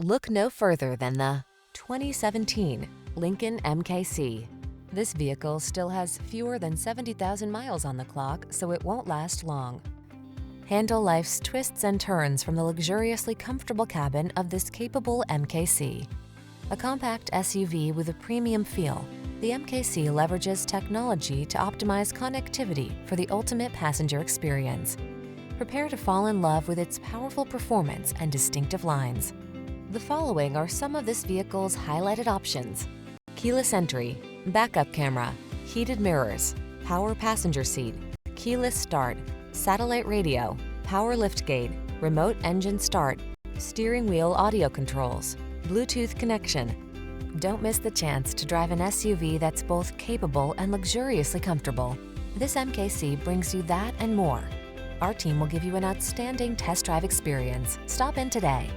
Look no further than the 2017 Lincoln MKC. This vehicle still has fewer than 70,000 miles on the clock, so it won't last long. Handle life's twists and turns from the luxuriously comfortable cabin of this capable MKC. A compact SUV with a premium feel, the MKC leverages technology to optimize connectivity for the ultimate passenger experience. Prepare to fall in love with its powerful performance and distinctive lines. The following are some of this vehicle's highlighted options: keyless entry, backup camera, heated mirrors, power passenger seat, keyless start, satellite radio, power liftgate, remote engine start, steering wheel audio controls, Bluetooth connection. Don't miss the chance to drive an SUV that's both capable and luxuriously comfortable. This MKC brings you that and more. Our team will give you an outstanding test drive experience. Stop in today.